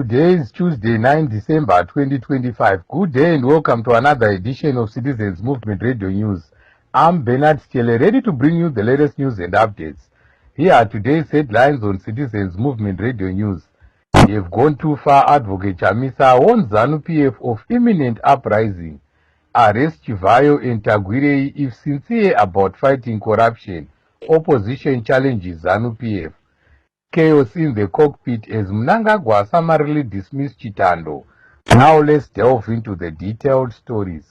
Today is Tuesday, 9 December 2025. Good day and welcome to another edition of Citizens Movement Radio News. I'm Bernard Stiele, ready to bring you the latest news and updates. Here are today's headlines on Citizens Movement Radio News. You've gone too far, Advocate Chamisa warns ZANU-PF of imminent uprising. Arrest Chivayo and Tagwirei if sincere about fighting corruption. Opposition challenges ZANU-PF. Chaos in the cockpit as Mnangagwa summarily dismissed Chitando. Now let's delve into the detailed stories.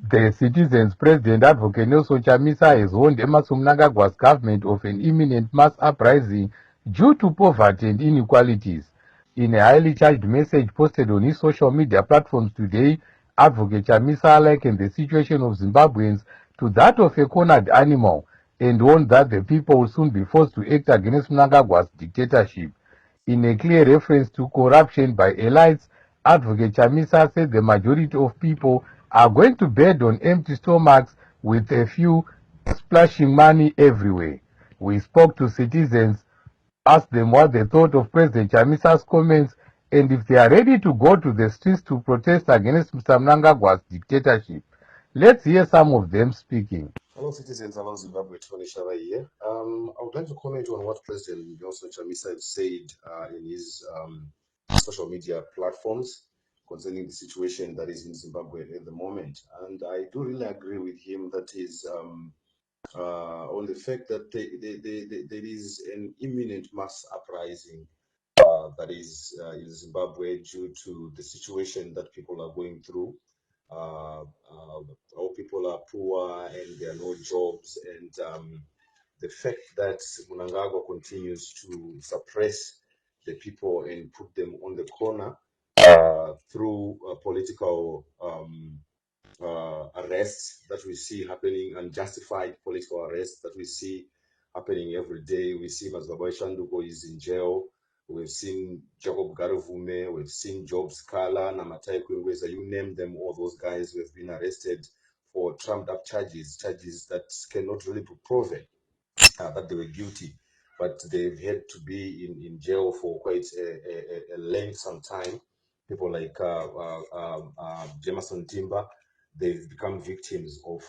The Citizens President Advocate Nelson Chamisa has warned Emmerson Mnangagwa's government of an imminent mass uprising due to poverty and inequalities. In a highly charged message posted on his social media platforms today, Advocate Chamisa likened the situation of Zimbabweans to that of a cornered animal and warned that the people will soon be forced to act against Mnangagwa's dictatorship. In a clear reference to corruption by elites, Advocate Chamisa said the majority of people are going to bed on empty stomachs with a few splashing money everywhere. We spoke to citizens, asked them what they thought of President Chamisa's comments and if they are ready to go to the streets to protest against Mr. Mnangagwa's dictatorship. Let's hear some of them speaking. Hello, citizens. Hello, Zimbabwe. Tony Shava here. I would like to comment on what President Nelson Chamisa said in his social media platforms concerning the situation that is in Zimbabwe at the moment. And I do really agree with him that is on the fact that there is an imminent mass uprising that is in Zimbabwe due to the situation that people are going through. Our people are poor and there are no jobs, and the fact that Mnangagwa continues to suppress the people and put them on the corner through political arrests that we see happening, unjustified political arrests that we see happening every day. We see Mazabwe Shanduko is in jail. We've seen Jacob Garuvume, we've seen Job Scala, Namatai Kwengweza, you name them, all those guys who have been arrested for trumped up charges that cannot really be proven that they were guilty, but they've had to be in jail for quite a length time. People like Jameson Timber, they've become victims of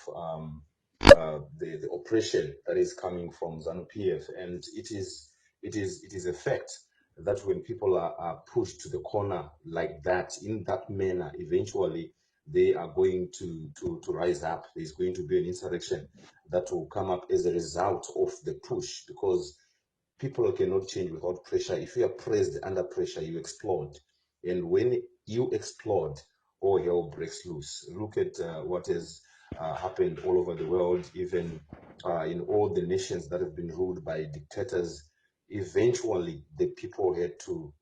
the oppression that is coming from ZANU-PF, and it is a fact that when people are pushed to the corner like that, in that manner, eventually they are going to rise up. There's going to be an insurrection that will come up as a result of the push, because people cannot change without pressure. If you are pressed under pressure, you explode. And when you explode, all hell breaks loose. Look at what has happened all over the world, even in all the nations that have been ruled by dictators. Eventually, the people had to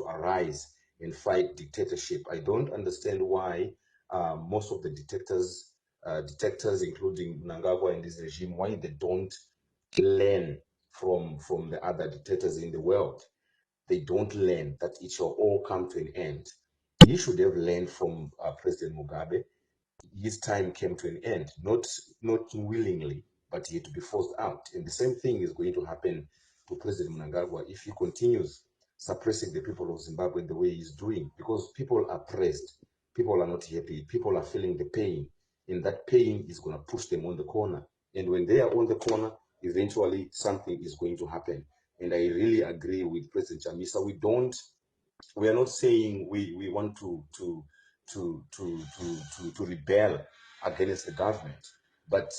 arise and fight dictatorship. I don't understand why most of the detectors, including Mnangagwa and his regime, why they don't learn from the other dictators in the world. They don't learn that it shall all come to an end. He should have learned from President Mugabe. His time came to an end, not willingly, but he had to be forced out. And the same thing is going to happen to President Mnangagwa if he continues suppressing the people of Zimbabwe the way he's doing, because people are pressed, people are not happy, people are feeling the pain, and that pain is going to push them on the corner. And when they are on the corner, eventually something is going to happen. And I really agree with President Chamisa. We are not saying we want to rebel against the government, but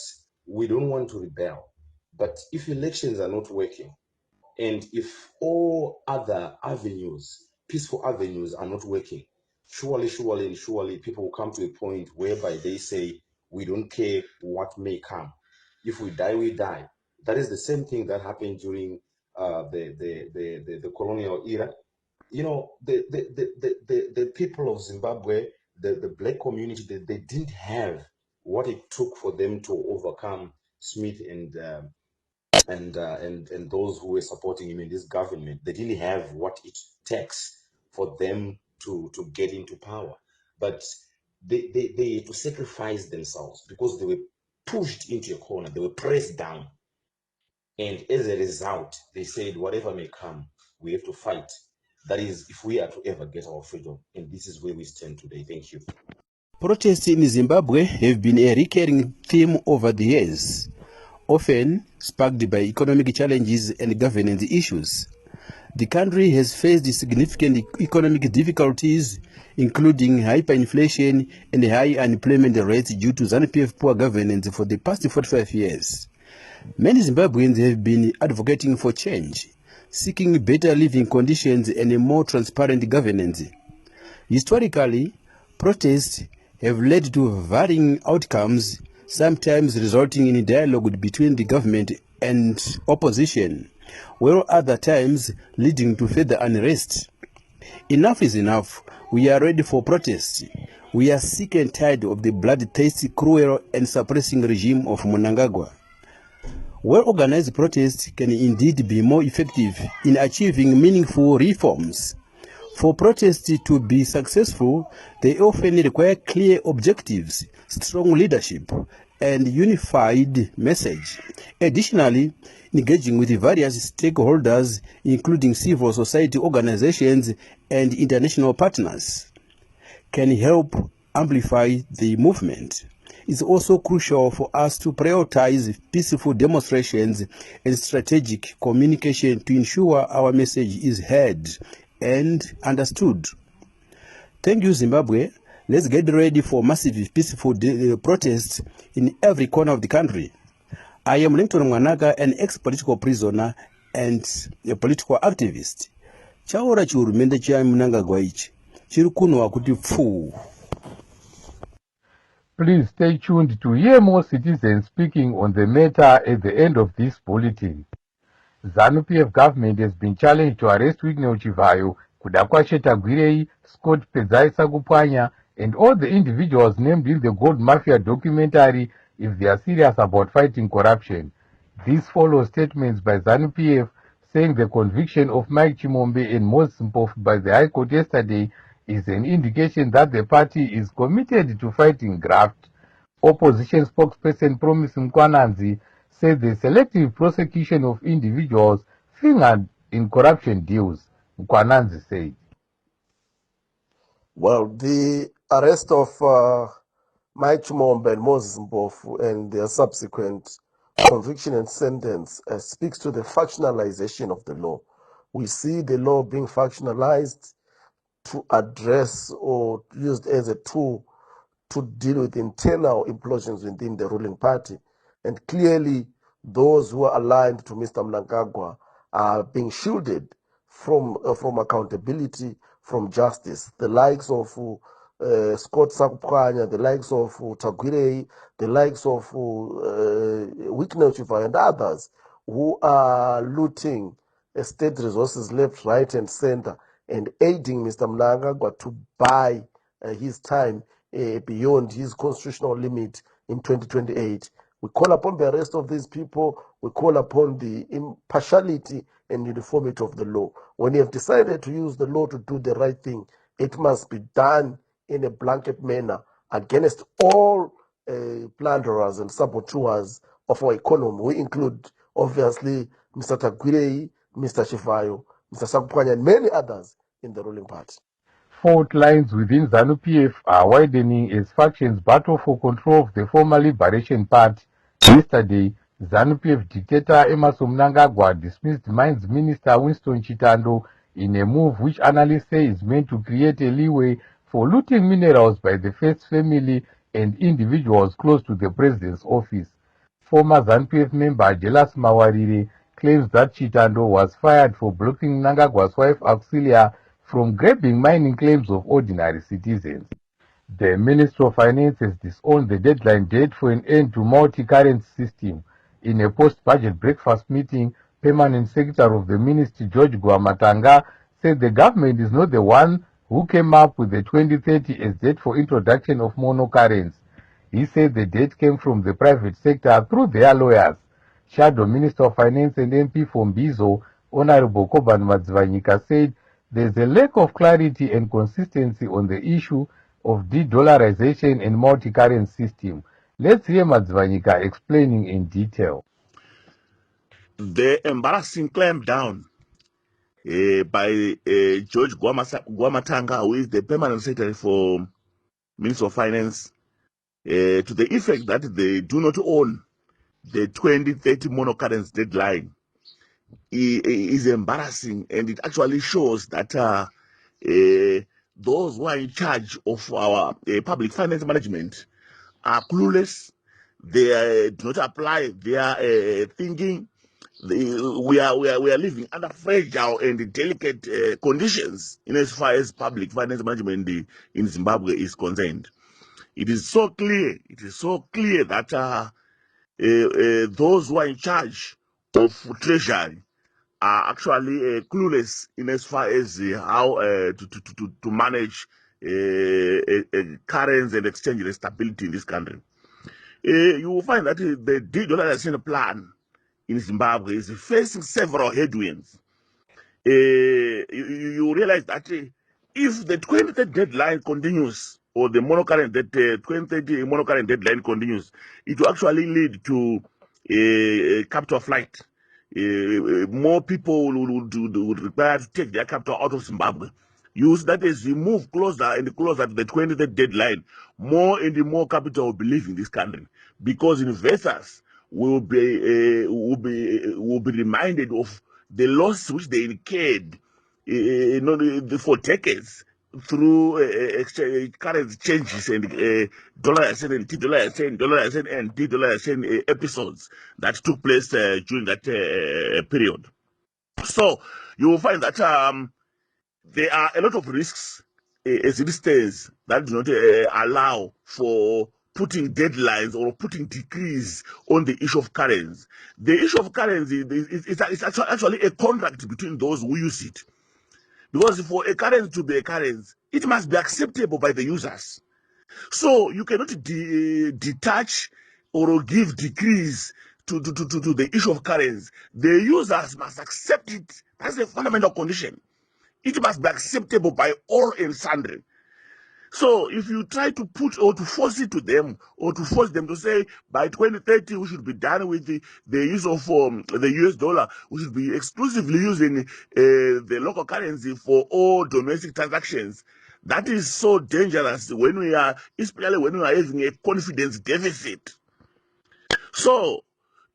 we don't want to rebel. But if elections are not working, and if all other avenues, peaceful avenues, are not working, surely people will come to a point whereby they say, we don't care what may come. If we die, we die. That is the same thing that happened during the colonial era. You know, the people of Zimbabwe, the black community, they didn't have what it took for them to overcome Smith and those who were supporting him in this government. They didn't have what it takes for them to get into power, but they had to sacrifice themselves because they were pushed into a corner, they were pressed down. And as a result, they said, whatever may come, we have to fight. That is, if we are to ever get our freedom. And this is where we stand today. Thank you. Protests in Zimbabwe have been a recurring theme over the years, often sparked by economic challenges and governance issues. The country has faced significant economic difficulties, including hyperinflation and high unemployment rates due to ZANU-PF poor governance for the past 45 years. Many Zimbabweans have been advocating for change, seeking better living conditions and a more transparent governance. Historically, protests have led to varying outcomes, sometimes resulting in dialogue between the government and opposition, while other times leading to further unrest. Enough is enough. We are ready for protest. We are sick and tired of the bloodthirsty, cruel and suppressing regime of Mnangagwa. Well-organized protests can indeed be more effective in achieving meaningful reforms. For protests to be successful, they often require clear objectives, strong leadership, and unified message. Additionally, engaging with various stakeholders, including civil society organizations and international partners, can help amplify the movement. It's also crucial for us to prioritize peaceful demonstrations and strategic communication to ensure our message is heard and understood. Thank you, Zimbabwe. Let's get ready for massive peaceful protests in every corner of the country. I am Linton Mwanaka, an ex-political prisoner and a political activist. Chaora chihurumende cha Mnangagwa ichi chiri kunwa kuti pfuu. Please stay tuned to hear more citizens speaking on the matter at the end of this bulletin. ZANU-PF government has been challenged to arrest Wignell Chivayo, Kudakwa Chetagwirei, Scott Pedzai Sakupwanya, and all the individuals named in the Gold Mafia documentary if they are serious about fighting corruption. This follows statements by ZANU-PF saying the conviction of Mike Chimombe and Moses Mpofu by the High Court yesterday is an indication that the party is committed to fighting graft. Opposition spokesperson Promise Mkwananzi said the selective prosecution of individuals fingered in corruption deals. Mkwananzi said, well, the arrest of Mike Chimombe and Moses Mpofu and their subsequent conviction and sentence speaks to the factionalization of the law. We see the law being factionalized to address or used as a tool to deal with internal implosions within the ruling party. And clearly, those who are aligned to Mr. Mnangagwa are being shielded from accountability, from justice. The likes of Scott Sakupwanya, the likes of Tagwirei, the likes of Wignell Chivayo and others who are looting state resources left, right, and center, and aiding Mr. Mnangagwa to buy his time beyond his constitutional limit in 2028. We call upon the arrest of these people. We call upon the impartiality and uniformity of the law. When you have decided to use the law to do the right thing, it must be done in a blanket manner against all plunderers and saboteurs of our economy. We include, obviously, Mr. Tagwirei, Mr. Chivayo, Mr. Sakupwanya, and many others in the ruling party. fault lines within ZANU-PF are widening as factions battle for control of the former Liberation Party. Yesterday, ZANU-PF dictator Emmerson Mnangagwa dismissed Mines Minister Winston Chitando in a move which analysts say is meant to create a leeway for looting minerals by the First family and individuals close to the president's office. Former ZANU-PF member Jelas Mawarire claims that Chitando was fired for blocking Mnangagwa's wife Auxilia from grabbing mining claims of ordinary citizens. The Ministry of Finance has disowned the deadline date for an end to multi-currency system. In a post-budget breakfast meeting, Permanent Secretary of the Ministry George Guamatanga said the government is not the one who came up with the 2030 as date for introduction of monocurrency. He said the date came from the private sector through their lawyers. Shadow Minister of Finance and MP for Mbizo, Honorable Koban Madzivanyika, said there is a lack of clarity and consistency on the issue of de-dollarization and multi-currency system. Let's hear Madzivanyika explaining in detail. the embarrassing clampdown by George Guamatanga, who is the permanent secretary for Minister of Finance, to the effect that they do not own the 2030 monocurrency deadline is embarrassing, and it actually shows that those who are in charge of our public finance management are clueless. They do not apply their thinking. We are living under fragile and delicate conditions in as far as public finance management in Zimbabwe is concerned. It is so clear. It is so clear that those who are in charge of treasury are actually clueless in as far as how to manage currency and exchange rate stability in this country. You will find that the de-dollarization plan in Zimbabwe is facing several headwinds. You realize that if the 2030 deadline continues, or the monocurrent that 2030 monocurrent deadline continues, it will actually lead to capital flight. More people would require to take their capital out of Zimbabwe. Use that as we move closer and closer to the 2030 deadline, more and more capital will be leaving this country, because investors will be reminded of the loss which they incurred for decades through currency changes and dollarization and dollarization and de-dollarization episodes that took place during that period. So you will find that there are a lot of risks as it stands that do not allow for putting deadlines or putting decrees on the issue of currency. The issue of currency is actually a contract between those who use it. Because for a currency to be a currency, it must be acceptable by the users. So you cannot detach or give decrees to the issue of currency. The users must accept it. That's a fundamental condition. It must be acceptable by all and sundry. So if you try to put or to force it to them, or to force them to say by 2030 we should be done with the use of the US dollar, we should be exclusively using the local currency for all domestic transactions, that is so dangerous when we are, especially when we are having a confidence deficit. So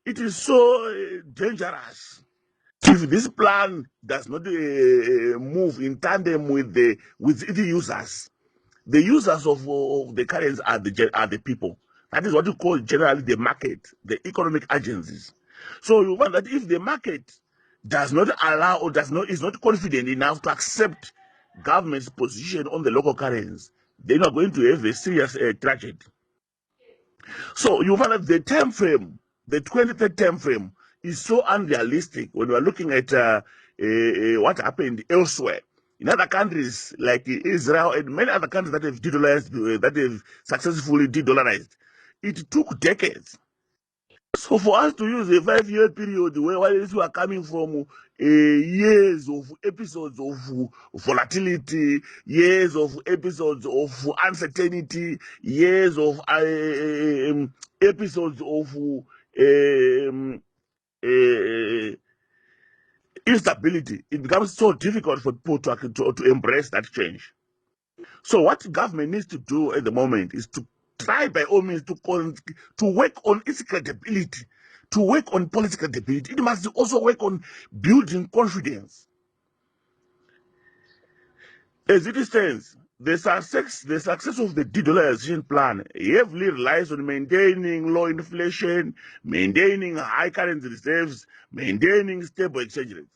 it is so dangerous if this plan does not move in tandem with the users. The users of the currency are the people. That is what you call generally the market, the economic agencies. So you find that if the market does not allow or is not confident enough to accept government's position on the local currency, then you are going to have a serious tragedy. So you find that the time frame, the 2030 time frame, is so unrealistic when we are looking at what happened elsewhere. In other countries like Israel and many other countries that have de-dollarized, that have successfully de-dollarized, it took decades. So for us to use a 5-year period where we are coming from years of episodes of volatility, years of episodes of uncertainty, years of episodes of instability, it becomes so difficult for people to embrace that change. So what government needs to do at the moment is to try by all means to work on its credibility, to work on political credibility. It must also work on building confidence. As it stands, the success of the de-dollarization plan heavily relies on maintaining low inflation, maintaining high currency reserves, maintaining stable exchange rates.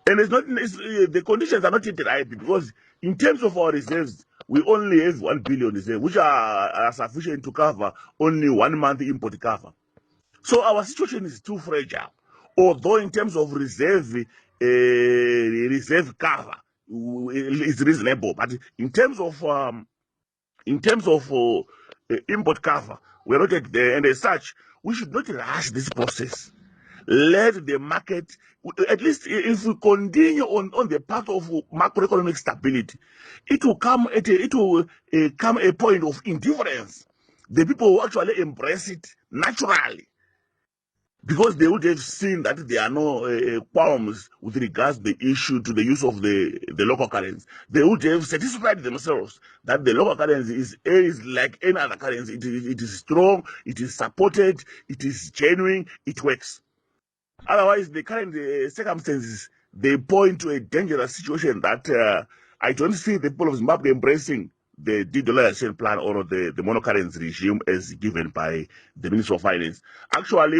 And the conditions are not yet right, because in terms of our reserves, we only have 1 billion reserves, which are sufficient to cover only 1 month import cover. So our situation is too fragile. Although in terms of reserve cover is reasonable, but in terms of import cover, we're not yet there. And as such, we should not rush this process. Let the market, at least if we continue on the path of macroeconomic stability, it will come a point of indifference. The people will actually embrace it naturally. because they would have seen that there are no qualms with regards to the issue to the use of the local currency. They would have satisfied themselves that the local currency is like any other currency. It is strong, it is supported, it is genuine, it works. Otherwise, the current circumstances, they point to a dangerous situation that I don't see the people of Zimbabwe embracing the de-dollarization plan or the monocurrency regime as given by the Minister of Finance. Actually,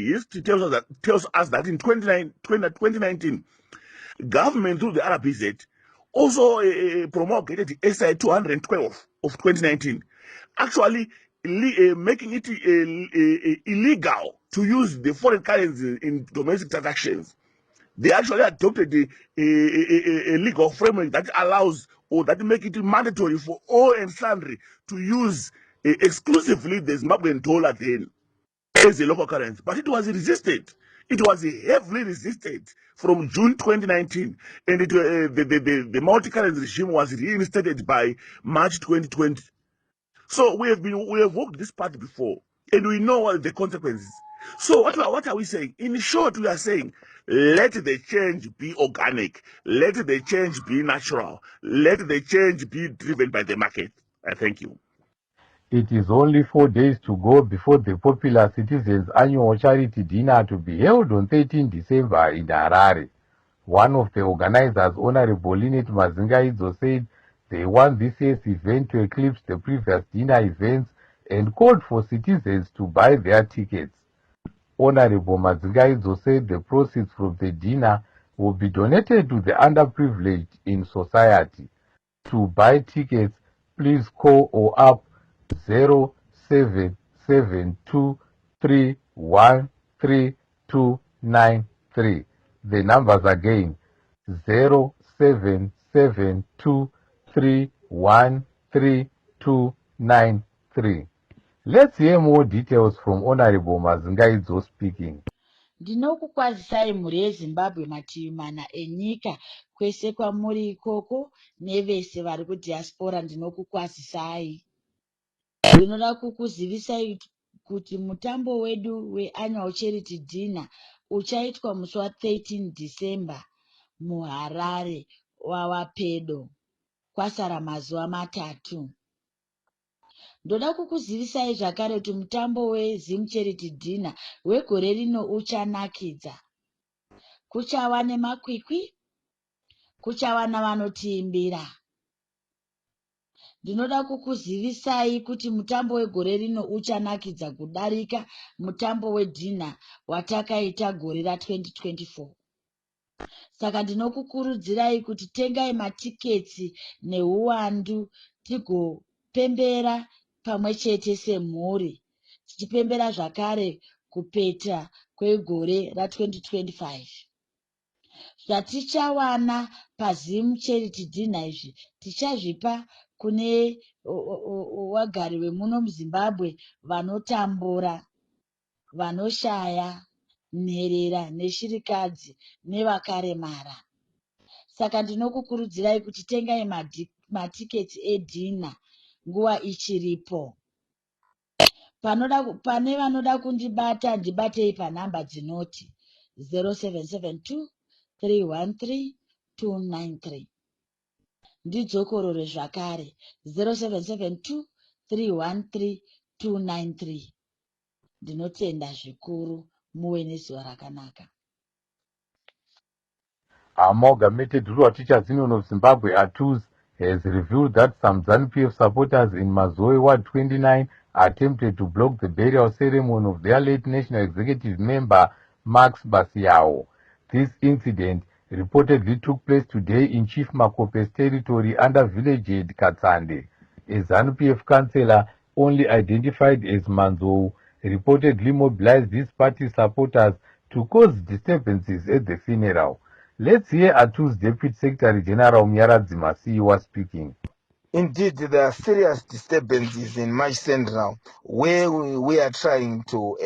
history tells us that in 2019, government through the RBZ also promulgated the SI 212 of 2019, actually making it illegal to use the foreign currency in domestic transactions. They actually adopted a legal framework that allows or that make it mandatory for all and sundry to use exclusively the Zimbabwean dollar then as a local currency. But it was resisted. It was heavily resisted from June 2019, and the multi-currency regime was reinstated by March 2020. So we have walked this path before, and we know what the consequences. So what are we saying? In short, we are saying, let the change be organic, let the change be natural, let the change be driven by the market. I thank you. It is only 4 days to go before the Popular Citizens Annual Charity Dinner to be held on 13 December in Harare. One of the organizers, Honorable Linet Mazingaidzo, said they want this year's event to eclipse the previous dinner events and called for citizens to buy their tickets. Honorable Mazingaidzo said the proceeds from the dinner will be donated to the underprivileged in society. To buy tickets, please call or up 0772313293. The numbers again, 0772313293. Let's hear more details from Honorable Mazingaidzo speaking. Ndinokukwazisai mhuri yeZimbabwe mativi mana enyika kwese kwamuri ikoko nevese vari kudiaspora. Ndinokukwazisai. Ndinoda kukuzivisai kuti mutambo wedu weannual charity dinner uchaitwa musi wa13 December muHarare wava pedo, kwasara mazuva 3. Ndoda kukuzivisai zvakare kuti mutambo weZim charity dinner wegore rino uchanakidza. Kuchava nemakwikwi, kuchava navanotiimbira. Ndinoda kukuzivisai kuti mutambo wegore rino uchanakidza kudarika mutambo wedhina watakaita gore ra2024. Saka ndinokukurudzirai kuti tengai matiketsi neuwandu tigopembera pamwe chete semhuri, tichipembera zvakare kupeta kwegore ra2025. Zvatichawana paZim charity dinner izvi tichazvipa kune wagari wemuno muZimbabwe vanotambura, vanoshaya, nherera neshirikadzi nevakaremara. Saka ndinokukurudzirai kuti tengai matiketsi edhina nguva ichiripo. Pane vanoda kundibata, ndibatei panhamba dzinoti 0772313293. Ndidzokorore zvakare 0772313293. Ndinotenda zvikuru. Muwe nezuva rakanaka. Amalgamated Rural Teachers Union of Zimbabwe, ATUZ, has revealed that some ZANU-PF supporters in Mazoe Ward 29 attempted to block the burial ceremony of their late National Executive member, Max Basiao. This incident reportedly took place today in Chief Makope's territory under village head Katsande. A ZANU-PF councillor, only identified as Manzou, reportedly mobilized these party supporters to cause disturbances at the funeral. Let's hear ATU's Deputy Secretary General Myaradzi Masiyiwa speaking. Indeed, there are serious disturbances in March Central where we are trying to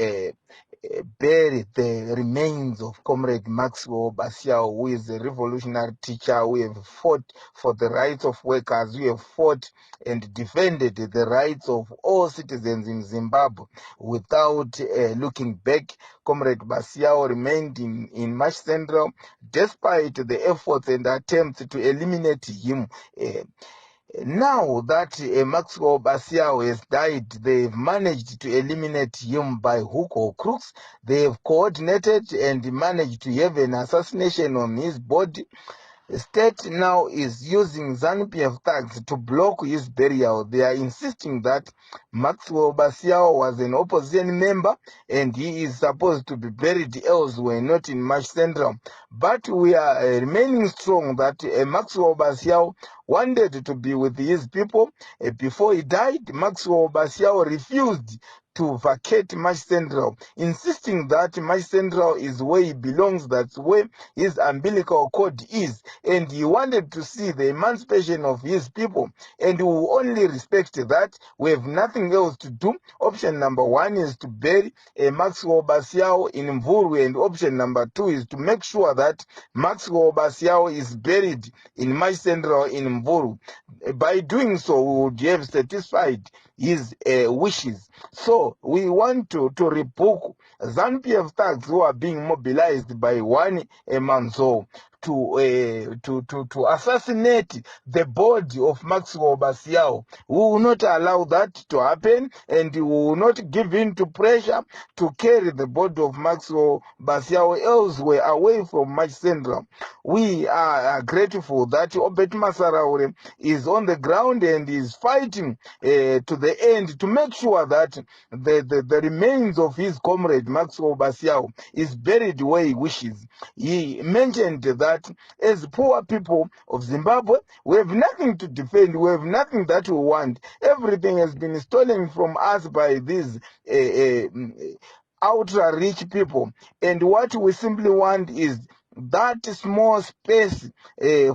bury the remains of Comrade Maxwell Basiao, who is a revolutionary teacher who have fought for the rights of workers, who have fought and defended the rights of all citizens in Zimbabwe without looking back. Comrade Basiao remained in March Central despite the efforts and attempts to eliminate him. Now that Maxwell Basiao has died, they've managed to eliminate him by hook or crooks. They have coordinated and managed to have an assassination on his body. The state now is using ZANU-PF thugs to block his burial. They are insisting that Maxwell Basiao was an opposition member and he is supposed to be buried elsewhere, not in March Central. But we are remaining strong that Maxwell Basiao wanted to be with his people. Before he died, Maxwell Basiao refused to vacate March Central, insisting that March Central is where he belongs, that's where his umbilical cord is, and he wanted to see the emancipation of his people, and we will only respect that. We have nothing else to do. Option number one is to bury Maxwell Basiao in Mvurwe, and option number two is to make sure that Maxwell Basiao is buried in March Central in Mvurwe. By doing so, we would have satisfied his wishes. So we want to rebook ZANU-PF thugs who are being mobilized by one Manzo to assassinate the body of Maxwell Basiao. We will not allow that to happen, and we will not give in to pressure to carry the body of Maxwell Basiao elsewhere, away from March Central. We are grateful that Obet Masaraure is on the ground and is fighting to the end to make sure that the remains of his comrade Maxwell Basiao is buried where he wishes. He mentioned that as poor people of Zimbabwe, we have nothing to defend, we have nothing that we want. Everything has been stolen from us by these ultra-rich people. And what we simply want is that small space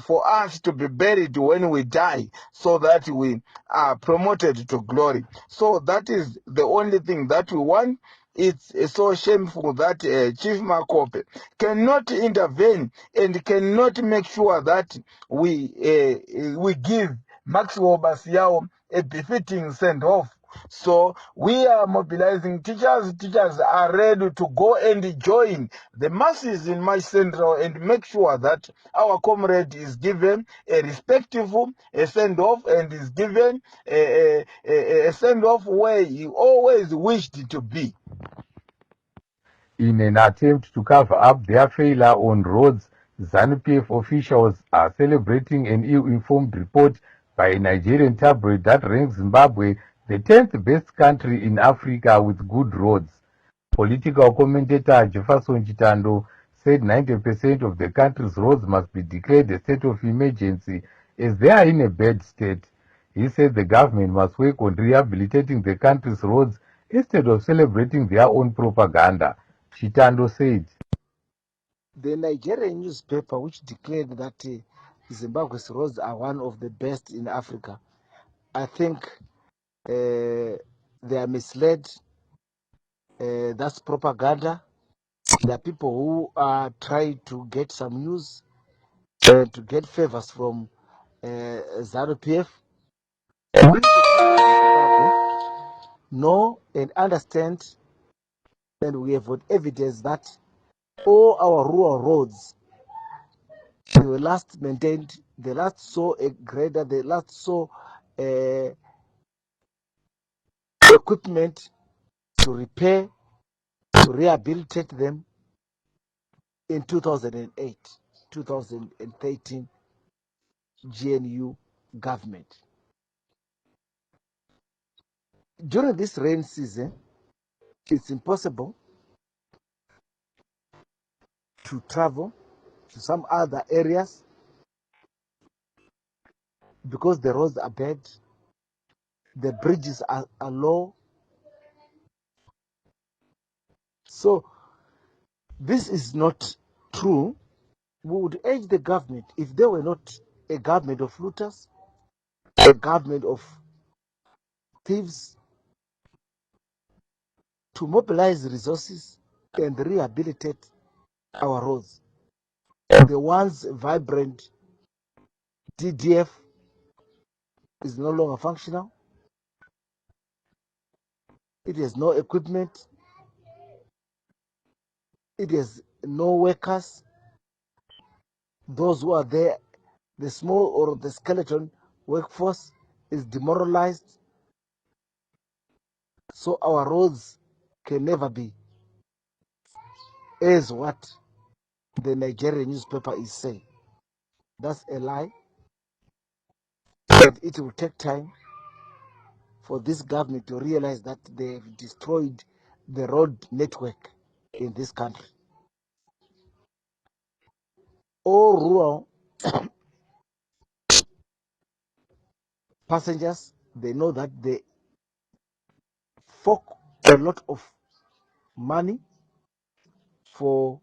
for us to be buried when we die, so that we are promoted to glory. So that is the only thing that we want. It's so shameful that Chief Makope cannot intervene and cannot make sure that we give Maxwell Basiao a befitting send-off. So we are mobilizing teachers. Teachers are ready to go and join the masses in March Central and make sure that our comrade is given a respectful send-off and is given a send-off where he always wished to be. In an attempt to cover up their failure on roads, ZANU-PF officials are celebrating an ill-informed report by a Nigerian tabloid that ranks Zimbabwe the 10th best country in Africa with good roads. Political commentator Jefferson Chitando said 90% of the country's roads must be declared a state of emergency as they are in a bad state. He said the government must work on rehabilitating the country's roads instead of celebrating their own propaganda. Chitando said, The Nigerian newspaper, which declared that Zimbabwe's roads are one of the best in Africa, I think they are misled. That's propaganda. There are people who are trying to get some news to get favors from ZANU-PF. We, the people of Zimbabwe, know and understand, and we have got evidence that all our rural roads, they were last maintained, they last saw a grader, they last saw equipment to repair, to rehabilitate them in 2008, 2013 GNU government. During this rain season, it's impossible to travel to some other areas because the roads are bad, the bridges are low. So this is not true. We would urge the government, if they were not a government of looters, a government of thieves, to mobilize resources and rehabilitate our roads. The once vibrant DDF is no longer functional. It has no equipment. It has no workers. Those who are there, the small or the skeleton workforce is demoralized. So our roads can never be as what the Nigerian newspaper is saying. That's a lie. And it will take time for this government to realize that they've destroyed the road network in this country. All rural passengers, they know that they fork a lot of money for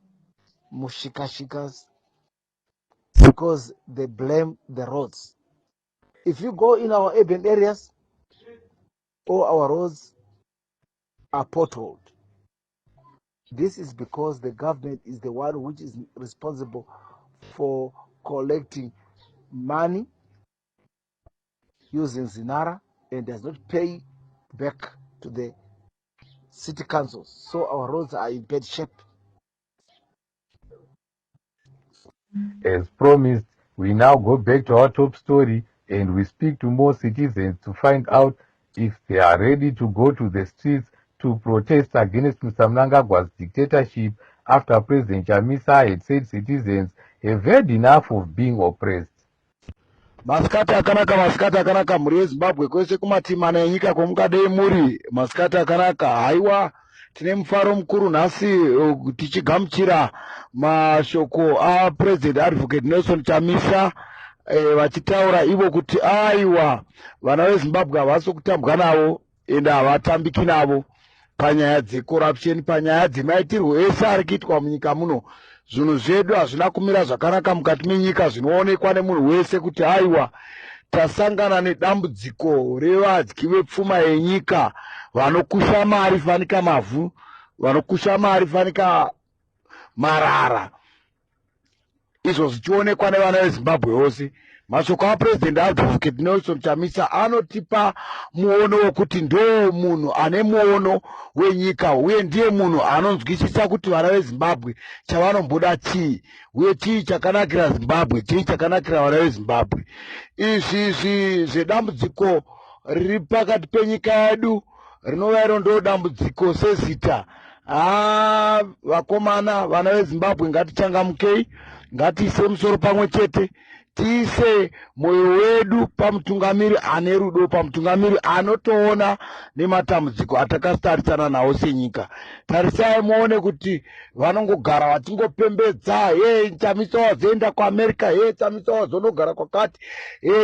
mushikashikas because they blame the roads. If you go in our urban areas, all our roads are potholed. This is because the government is the one which is responsible for collecting money using Zinara and does not pay back to the city councils. So our roads are in bad shape. As promised, we now go back to our top story and we speak to more citizens to find out if they are ready to go to the streets to protest against Mr. Mnangagwa's dictatorship after President Chamisa had said citizens have had enough of being oppressed. Masikati akanaka mhuri yeZimbabwe kwese kumatimana enyika kwamukadei muri. Masikati akanaka, haiwa tine mufaro mukuru nhasi tichigamuchira mashoko aPresident Advocate Nelson Chamisa vachitaura ivo kuti aiwa vana veZimbabwe havasi kutambwa navo ende havatambiki navo panyaya dzecorruption, panyaya dzemaitirwo ese ari kuitwa munyika muno. Zvinhu zvedu hazvina kumira zvakanaka mukati menyika, zvinoonekwa nemunhu wese kuti aiwa tasangana nedambudziko revadyi vepfuma yenyika vanokusha mari fanika mavhu, vanokusha mari fanika marara, izvo zvichionekwa nevana veZimbabwe vose. Mashoko aPresident Advocate Nelson Chamisa anotipa muono wekuti ndo munhu ane muono wenyika uye ndiye munhu anonzwisisa kuti vana veZimbabwe chavanomboda chii uye chii chakanakira Zimbabwe, chii chakanakira vana veZimbabwe. Izvi zvedambudziko riri pakati penyika yedu rinova iro ndo dambudziko sezita. Vakomana vana veZimbabwe ngatichangamukei, ngatiise musoro pamwe chete, tiise moyo wedu pamutungamiri ane rudo, pamutungamiri anotoona nematambudziko atakatarisana nawo senyika. Tarisai muone kuti vanongogara vatingopembedza, Chamisa wazoenda kuAmerica, Chamisa wazonogara kwakati,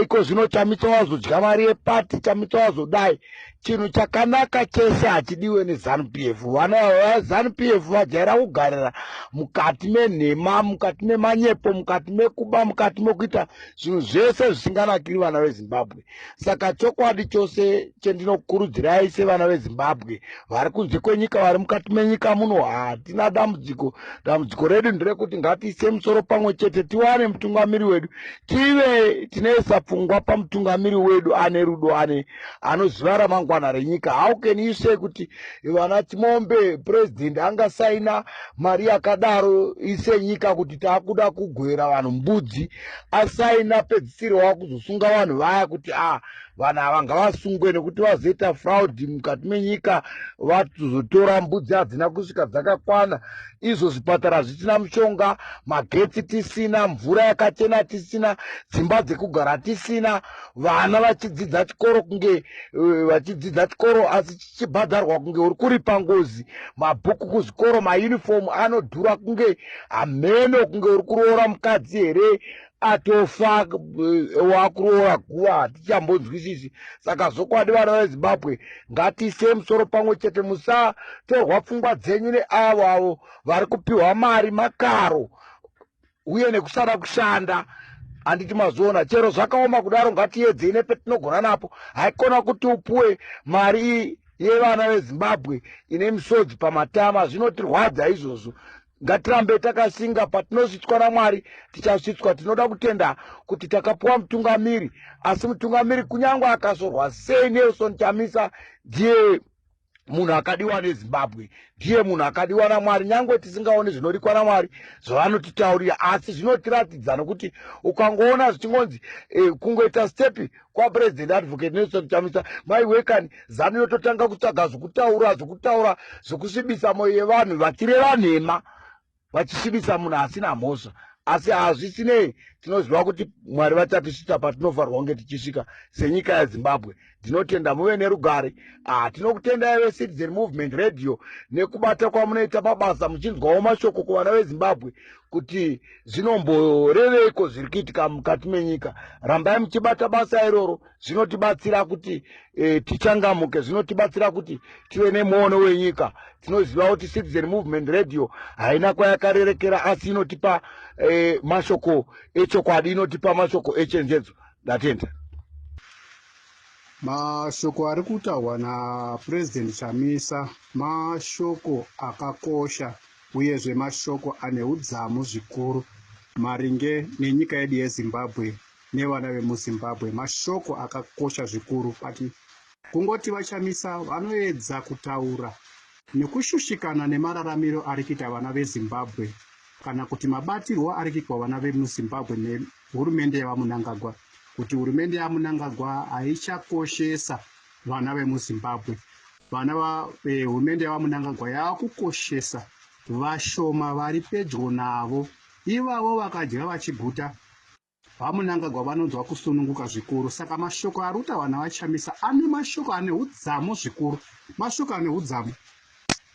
iko zvino Chamisa wazodya mari yepati, Chamisa wazodai. Chinhu chakanaka chese hachidiwe neZANU-PF. Vana vaZANU-PF vajaira kugarira mukati menhema, mukati memanyepo, mukati mekuba, mukati mekuita zvinhu zvese zvisinganakiri vana veZimbabwe. Saka chokwadi chose chendinokurudzirai sevana veZimbabwe vari kunze kwenyika, vari mukati menyika muno, hatina dambudziko. Dambudziko redu nderekuti ngatiise musoro pamwe chete, tiwane mutungamiri wedu, tive tinoisa pfungwa pamutungamiri wedu ane rudo, anoziva ramangwana renyika. How can you say kuti vana Chimombe president angasaina mari yakadaro ise nyika kuti taakuda kugwera vanhu mbudzi, asaina pedzisiro wakuzosunga vanhu vaya kuti vanhu ava ngavasungwe nekuti vazoita fraud mukati menyika, vazotora mbudzi hadzina kusvika dzakakwana, izvo zvipatara zvisina mushonga, magetsi tisina, mvura yakachena tisina, dzimba dzekugara tisina, vana vachidzidza chikoro kunge vachidzidza chikoro asi chichibhadharwa kunge uri kuripa ngozi, mabhuku kuzvikoro, mauniform anodhura kunge hameno, kunge uri kuroora mukadzi here atofa wakuroora guva, hatichambonzwisisi. Saka zokwadi vana veZimbabwe ngatiise musoro pamwe chete, musatorwa pfungwa dzenyu neavo vari kupiwa mari makaro uye nekusada kushanda. Handiti mazoona chero zvakaoma kudaro, ngatiedzei nepetinogona napo. Haikona kuti upuwe mari yevana vezimbabwe ine misodzi pamatama. Zvinotirwadza izvozvo. Ngatirambe takasinga, patinosvitswa naMwari tichasvitswa. Tinoda kutenda kuti takapuwa mutungamiri, asi mutungamiri kunyange akazorwa sei Nelson Chamisa ndiye munhu akadiwa neZimbabwe, ndiye munhu akadiwa naMwari. Nyangwe tisingaoni zvinorikwa naMwari zvavanotitaurira, asi zvinotiratidza nokuti ukangoona zvichingonzi kungoita stepi kwaPresident Advocate Nelson Chamisa, maiwekani zano yototanga kutsvaga zvokutaura zvokusvibisa mwoyo yevanhu, vachireva nhema, vachisvibisa munhu asina mhosva. Asi hazvisinei, tinoziva kuti Mwari vachatisvitsa patinofanirwa kunge tichisvika senyika yeZimbabwe. Ndinotenda muve nerugare. Tinokutendai veCitizen Movement Radio nekubata kwamunoita mabasa muchinzwawo mashoko kuvana veZimbabwe kuti zvinomboreveiko zviri kuitika mukati menyika. Rambai muchibata basa iroro, zvinotibatsira kuti tichangamuke, zvinotibatsira kuti tive nemuono wenyika. Tinoziva kuti Citizen Movement Radio haina kwayakarerekera, asi inotipa mashoko echokwadi, inotipa mashoko echenjedzo. Ndatenda. Mashoko ari kutaurwa naPresident Chamisa mashoko akakosha uyezve mashoko ane udzamu zvikuru maringe nenyika yedu yeZimbabwe nevana vemuZimbabwe. Mashoko akakosha zvikuru, pati kungoti vaChamisa vanoedza kutaura nekushushikana nemararamiro ari kuita vana veZimbabwe kana kuti mabatirwo ari kuitwa vana vemuZimbabwe nehurumende yavaMunangagwa, kuti hurumende yaMunangagwa haichakoshesa vana vemuZimbabwe. Hurumende yavaMunangagwa yakukoshesa vashoma vari pedyo navo. Ivavo vakadya vachiguta, vaMunangagwa vanonzwa kusununguka zvikuru. Saka mashoko ari kutaurwa navaChamisa ane mashoko ane udzamu zvikuru, mashoko ane udzamu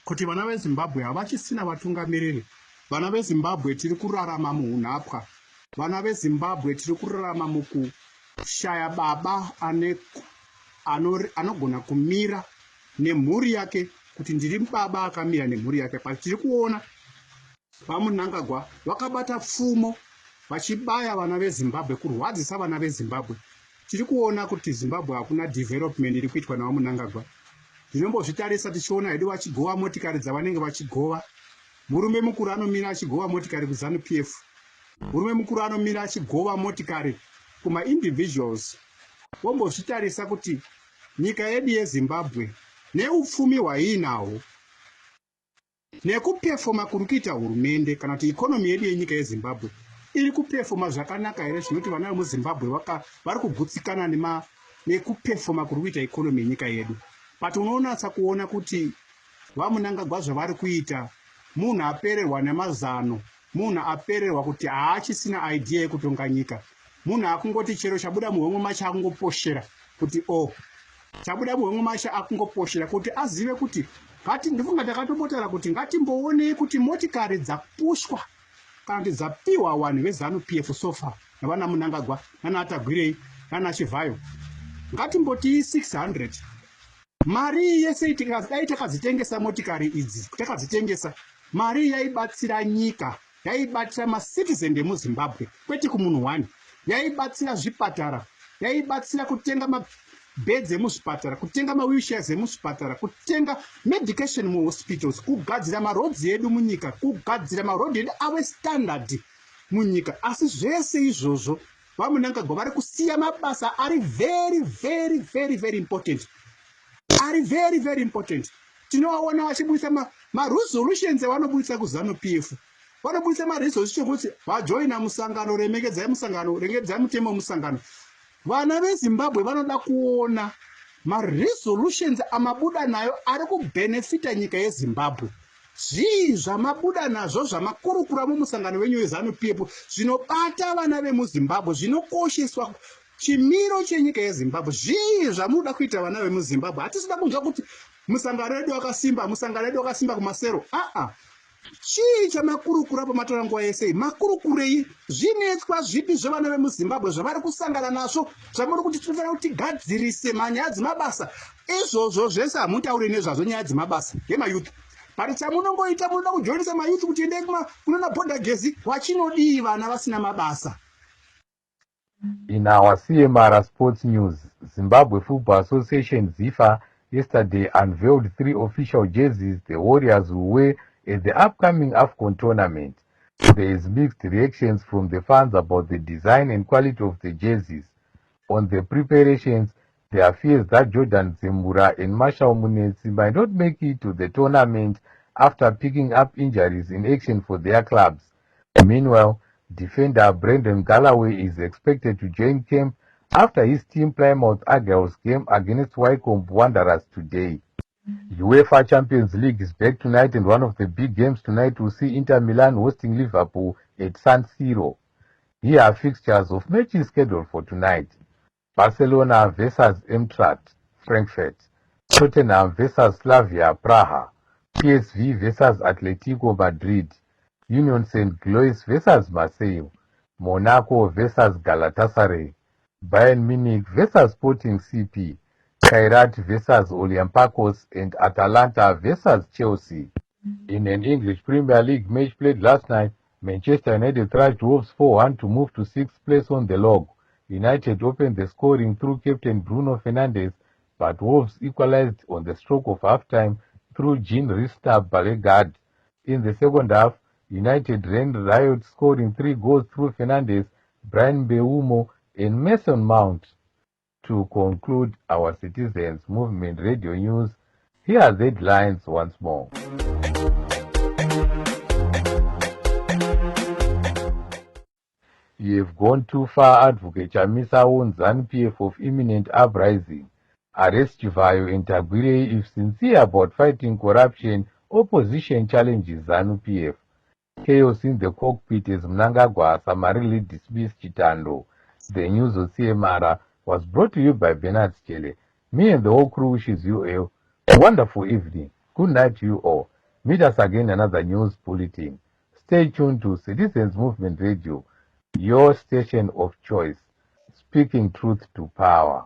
kuti vana veZimbabwe havachisina vatungamiriri. Vana veZimbabwe tiri kurarama muunhapwa. Vana veZimbabwe tiri kurarama mukushaya baba anogona kumira nemhuri yake, kuti ndiri baba akamira nemhuri yake. Pasi tiri kuona vaMunangagwa vakabata pfumo vachibaya vana veZimbabwe, kurwadzisa vana veZimbabwe. Tiri kuona kuti Zimbabwe hakuna development iri kuitwa navaMunangagwa. Ndinombozvitarisa tichiona hedu vachigova motikari dzavanenge vachigova. Murume mukuru anomira achigova motikari kuZANU PF. Murume mukuru anomira achigova motikari kuma-individuals. Wombozvitarisa kuti nyika yedu yeZimbabwe neupfumi hwainahwo nekupefoma kuri kuita hurumende kana kuti ikonomi yedu yenyika yeZimbabwe iri kupefoma zvakanaka here, zvinoti vana vemuZimbabwe vari kugutsikana nekupefoma kuri kuita ikonomi yenyika yedu. But unonatsa kuona kuti vaMunangagwa zvavari kuita, munhu apererwa nemazano, munhu apererwa kuti haachisina idea yekutonga nyika. Munhu akungoti chero chabuda muhomwe macho akungoposhera kuti chabuda muhomwe macho akungoposhera kuti azive kuti ndifunga takatobotara kuti ngatimboonei kuti motikari dzapushwa kana kuti dzapiwa vanhu veZANU PF sofa navana Munangagwa nana Atagwirei nana Chivhayo, ngatimboti 600. Mari yese dai takadzitengesa motikari idzi, takadzitengesa, mari yaibatsira nyika, yaibatsira macitizen emuZimbabwe, kwete kumunhu wani. Yaibatsira zvipatara, yaibatsira kutenga mabeds emuzvipatara, kutenga mawheelchairs emuzvipatara, kutenga medication muhospitals, kugadzira maroads edu munyika, kugadzira maroad edu ave standard munyika. Asi zvese izvozvo vaMunangagwa vari kusiya mabasa ari very important, ari very important. Tinowaona vachibudisa maresolutions avanobudisa kuZANU PF. Vanobudisa maresolution kuti vajoina musangano, remekedzai musangano, rengedzai mutemo musangano. Vana veZimbabwe vanoda kuona maresolutions amabuda nayo ari kubenefita nyika yeZimbabwe. Zvii zvamabuda nazvo zvamakurukura mumusangano wenyu weZANU PF zvinobata vana vemuZimbabwe, zvinokosheswa chimiro chenyika yeZimbabwe. Zvii zvamunoda kuita vana vemuZimbabwe? Hatisida kunzwa kuti musangano wedu wakasimba kumasero. Chii chamakurukura pamatora nguva yese? Makurukurei? Zvinetswa zvipi zvevana vemuZimbabwe zvavari kusangana nazvo zvamuri kuti tinofanira kuti tigadzirise manyaya dzemabasa? Izvozvo zvese hamutauri nezvazvo nyaya dzemabasa yemayuth. Pari chamunongoita munoda kujoinisa mayuth kuti endei kunona bhodha gezi, wachinodii vana vasina mabasa? In our CMR Sports News, Zimbabwe Football Association ZIFA yesterday unveiled 3 official jerseys the Warriors will wear at the upcoming AFCON tournament. There is mixed reactions from the fans about the design and quality of the jerseys. On the preparations, there are fears that Jordan Zembura and Marshall Munetsi might not make it to the tournament after picking up injuries in action for their clubs. Meanwhile, defender Brendan Galloway is expected to join camp after his team Plymouth Argyle's game against Wycombe Wanderers today. UEFA Champions League is back tonight, and one of the big games tonight will see Inter Milan hosting Liverpool at San Siro. Here are fixtures of matches scheduled for tonight. Barcelona vs Eintracht Frankfurt, Tottenham vs Slavia Praha, PSV vs Atletico Madrid, Union St. Gilloise vs Marseille, Monaco vs Galatasaray, Bayern Munich vs Sporting CP, Kairat vs Olympiacos, and Atalanta vs Chelsea. In an English Premier League match played last night, Manchester United thrashed Wolves 4-1 to move to 6th place on the log. United opened the scoring through captain Bruno Fernandes, but Wolves equalized on the stroke of half-time through Jean-Christophe Bellegarde. In the second half, United ran riot, scoring 3 goals through Fernandes, Brian Mbeumo, and Mason Mount. To conclude our Citizens Movement Radio News, here are the headlines once more. You have gone too far, Advocate Chamisa warns ZANU-PF of imminent uprising. Arrest Chivayo and Tagwire if sincere about fighting corruption, opposition challenges ZANU-PF. Chaos in the cockpit as Mnangagwa summarily dismissed Chitando. The news of CMR was brought to you by Bernard Chele. Me and the whole crew wishes you a wonderful evening. Good night to you all. Meet us again another news bulletin. Stay tuned to Citizens Movement Radio, your station of choice, speaking truth to power.